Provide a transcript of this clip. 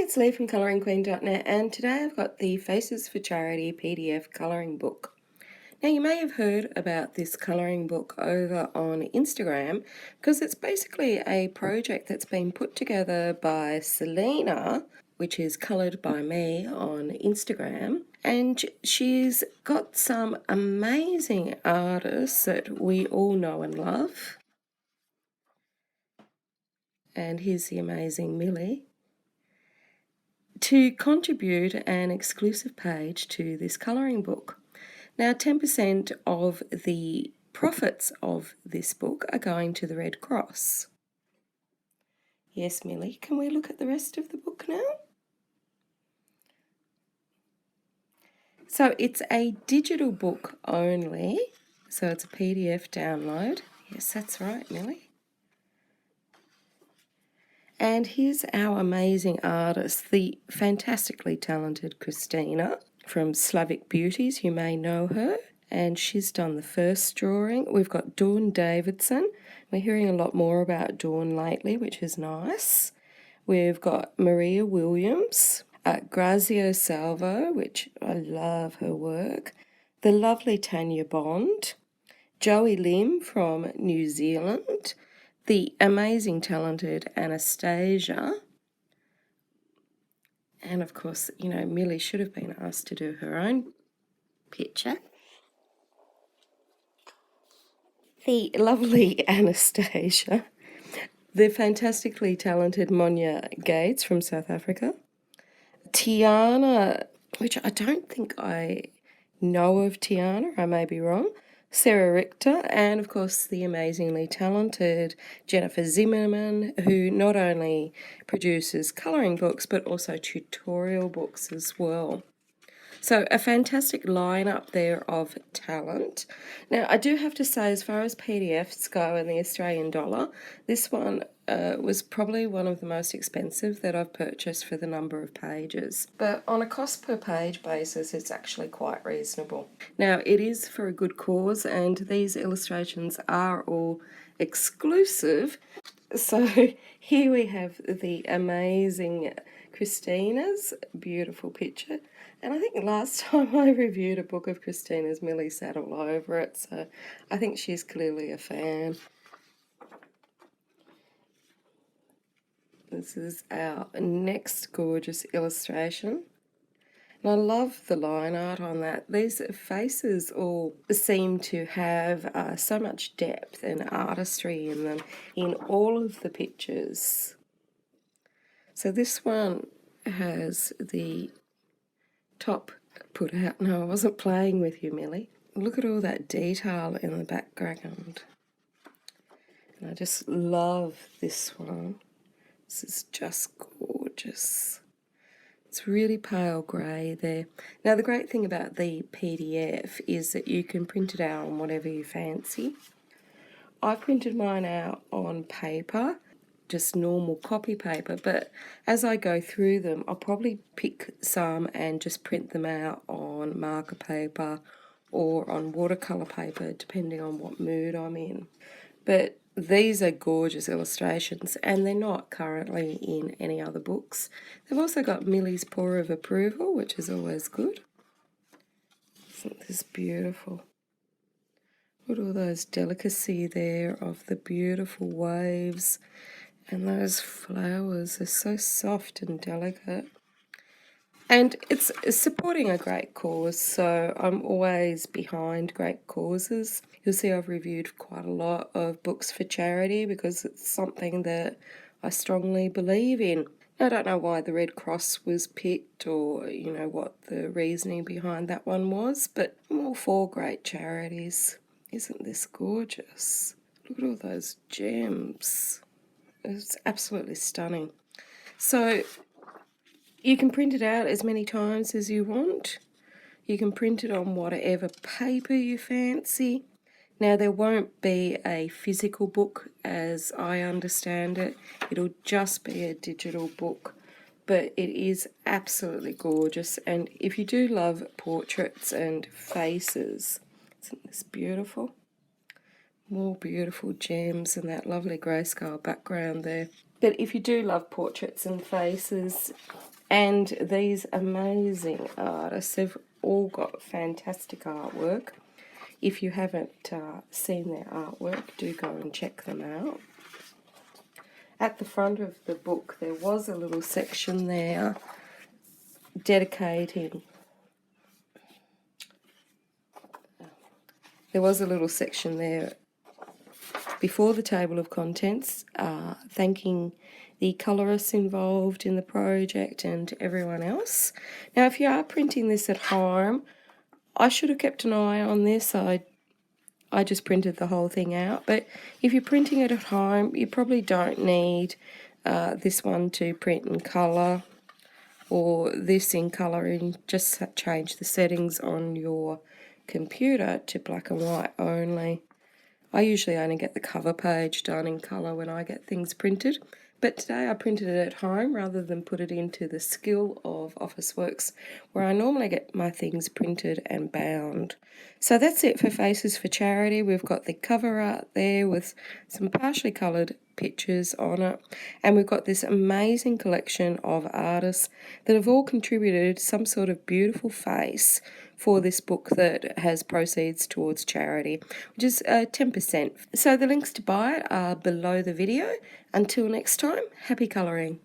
it's Lee from ColouringQueen.net, and today I've got the Faces for Charity PDF colouring book. Now, you may have heard about this colouring book over on Instagram because it's basically a project that's been put together by Selena, which is coloured by me on Instagram, and she's got some amazing artists that we all know and love. And here's the amazing Millie, to contribute an exclusive page to this colouring book. Now, 10% of the profits of this book are going to the Red Cross. Yes, Millie, can we look at the rest of the book now? So it's a digital book only, so it's a PDF download. Yes, that's right, Millie. And here's our amazing artist, the fantastically talented Krystyna from Slavic Beauties. You may know her, and she's done the first drawing. We've got Davidson. We're hearing a lot more about Dawn lately, which is nice. We've got Maria Williams, Grazia Salvo, which I love her work. The lovely Tanya Bond, Jowie Lim from New Zealand, the amazing, talented Anastasia, and of course, you know, Millie should have been asked to do her own picture. The lovely Anastasia, the fantastically talented Monja Gates from South Africa, Tiana, which I don't think I know of Tiana, I may be wrong, Sarah Richter, and of course the amazingly talented Jennifer Zimmerman, who not only produces colouring books but also tutorial books as well. So a fantastic lineup there of talent. Now, I do have to say, as far as PDFs go and the Australian dollar, this one was probably one of the most expensive that I've purchased for the number of pages. But on a cost per page basis, it's actually quite reasonable. Now, it is for a good cause, and these illustrations are all exclusive. So here we have the amazing Krystyna's beautiful picture. And I think last time I reviewed a book of Krystyna's, Millie sat all over it, so I think she's clearly a fan. This is our next gorgeous illustration. And I love the line art on that. These faces all seem to have so much depth and artistry in them in all of the pictures. So this one has the top put out. No, I wasn't playing with you, Millie. Look at all that detail in the background. And I just love this one. This is just gorgeous. It's really pale grey there. Now, the great thing about the PDF is that you can print it out on whatever you fancy. I've printed mine out on paper, just normal copy paper, but as I go through them, I'll probably pick some and just print them out on marker paper or on watercolour paper, depending on what mood I'm in. But these are gorgeous illustrations, and they're not currently in any other books. They've also got Millie's paw of approval, which is always good. Isn't this beautiful? Look at all those delicacy there of the beautiful waves, and those flowers are so soft and delicate. And it's supporting a great cause, so I'm always behind great causes. You'll see I've reviewed quite a lot of books for charity because it's something that I strongly believe in. I don't know why the Red Cross was picked or, you know, what the reasoning behind that one was, but I'm all for great charities. Isn't this gorgeous? Look at all those gems. It's absolutely stunning. So you can print it out as many times as you want. You can print it on whatever paper you fancy. Now, there won't be a physical book as I understand it. It'll just be a digital book, but it is absolutely gorgeous. And if you do love portraits and faces, isn't this beautiful? More beautiful gems and that lovely grayscale background there. But if you do love portraits and faces, And these amazing artists have all got fantastic artwork. If you haven't seen their artwork, do go and check them out. At the front of the book, there was a little section there dedicating. There was a little section there before the table of contents, thanking the colourists involved in the project and everyone else. Now, if you are printing this at home, I should have kept an eye on this. I just printed the whole thing out. But if you're printing it at home, you probably don't need this one to print in colour or this in colouring. Just change the settings on your computer to black and white only. I usually only get the cover page done in colour when I get things printed, but today I printed it at home rather than put it into the skill of Officeworks, where I normally get my things printed and bound. So that's it for Faces for Charity. We've got the cover art there with some partially coloured pictures on it, and we've got this amazing collection of artists that have all contributed some sort of beautiful face for this book that has proceeds towards charity, which is 10%. So the links to buy it are below the video. Until next time, happy colouring.